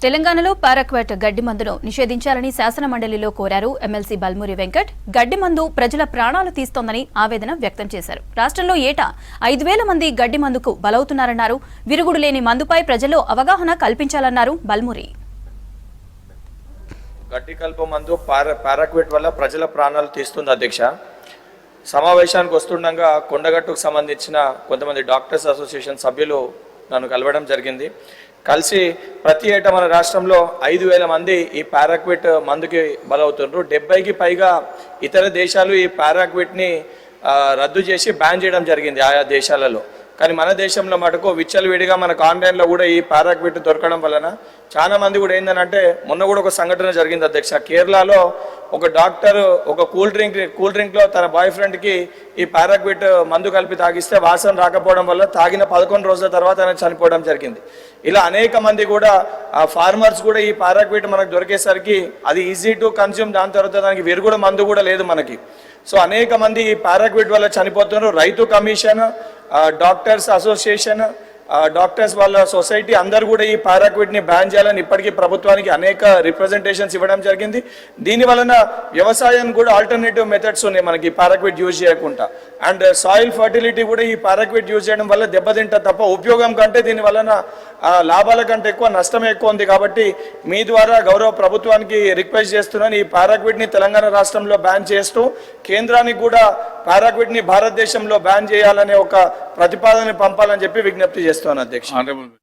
తెలంగాణలో పారాక్వాట్ గడ్డి మందును నిషేధించాలని శాసన మండలిలో కోరారు ఎమ్మెల్సీ బల్మూరి వెంకట్. గడ్డి మందు ప్రజల ప్రాణాలు తీస్తోందని ఆవేదన వ్యక్తం చేశారు. రాష్ట్రంలో ఏటా 5,000 మంది గడ్డి మందుకు బలవుతున్నారన్నారు. విరుగుడు లేని మందుపై ప్రజల్లో అవగాహన కల్పించాలన్నారు బల్మూరి. గడ్డి కలుపు మందు పారాక్వాట్ వల్ల ప్రజల ప్రాణాలు తీస్తుంది అధ్యక్ష. సమావేశానికి వస్తుండగా కొండగట్టుకు సంబంధించిన కొంతమంది డాక్టర్స్ అసోసియేషన్ సభ్యులు నన్ను కలవడం జరిగింది. కలిసి ప్రతి ఏటా మన రాష్ట్రంలో 5,000 మంది ఈ పారాక్వాట్ మందుకి బలవుతున్నారు. 70కి పైగా ఇతర దేశాలు ఈ పారాక్వాట్ని రద్దు చేసి బ్యాన్ చేయడం జరిగింది ఆయా దేశాలలో. కానీ మన దేశంలో మటుకు విచ్చలవిడిగా మనకు ఆన్లైన్లో కూడా ఈ పారాక్వాట్ దొరకడం వలన చాలా మంది కూడా ఏంటంటే మొన్న కూడా ఒక సంఘటన జరిగింది అధ్యక్ష. కేరళలో ఒక డాక్టర్ ఒక కూల్ డ్రింక్లో తన బాయ్ ఫ్రెండ్కి ఈ పారాక్వాట్ మందు కలిపి తాగిస్తే వాసన రాకపోవడం వల్ల తాగిన 11 రోజుల తర్వాత ఆయన చనిపోవడం జరిగింది. ఇలా అనేక మంది కూడా ఫార్మర్స్ కూడా ఈ పారాక్వాట్ మనకు దొరికేసరికి అది ఈజీ టు కన్స్యూమ్, దాని తర్వాత దానికి విరుగుడు మందు కూడా లేదు మనకి. సో అనేక మంది ఈ పారాక్వాట్ వల్ల చనిపోతున్నారు. రైతు కమిషన్, డాక్టర్స్ అసోసియేషన్, డాక్టర్స్ వాళ్ళ సొసైటీ అందరూ కూడా ఈ పారాక్వాట్ని బ్యాన్ చేయాలని ఇప్పటికీ ప్రభుత్వానికి అనేక రిప్రజెంటేషన్స్ ఇవ్వడం జరిగింది. దీని వలన వ్యవసాయానికి కూడా ఆల్టర్నేటివ్ మెథడ్స్ ఉన్నాయి మనకి ఈ పారాక్వాట్ యూజ్ చేయకుండా. అండ్ సాయిల్ ఫర్టిలిటీ కూడా ఈ పారాక్వాట్ యూజ్ చేయడం వల్ల దెబ్బతింటా తప్ప ఉపయోగం కంటే దీని వలన లాభాల కంటే ఎక్కువ నష్టమే ఎక్కువ ఉంది. కాబట్టి మీ ద్వారా గౌరవ ప్రభుత్వానికి రిక్వెస్ట్ చేస్తున్నాను, ఈ పారాక్వాట్ని తెలంగాణ రాష్ట్రంలో బ్యాన్ చేస్తూ కేంద్రానికి కూడా పారాక్వాట్ని భారతదేశంలో బ్యాన్ చేయాలనే ఒక ప్రతిపాదన పంపాలని చెప్పి విజ్ఞప్తి చేస్తున్నాను అధ్యక్ష.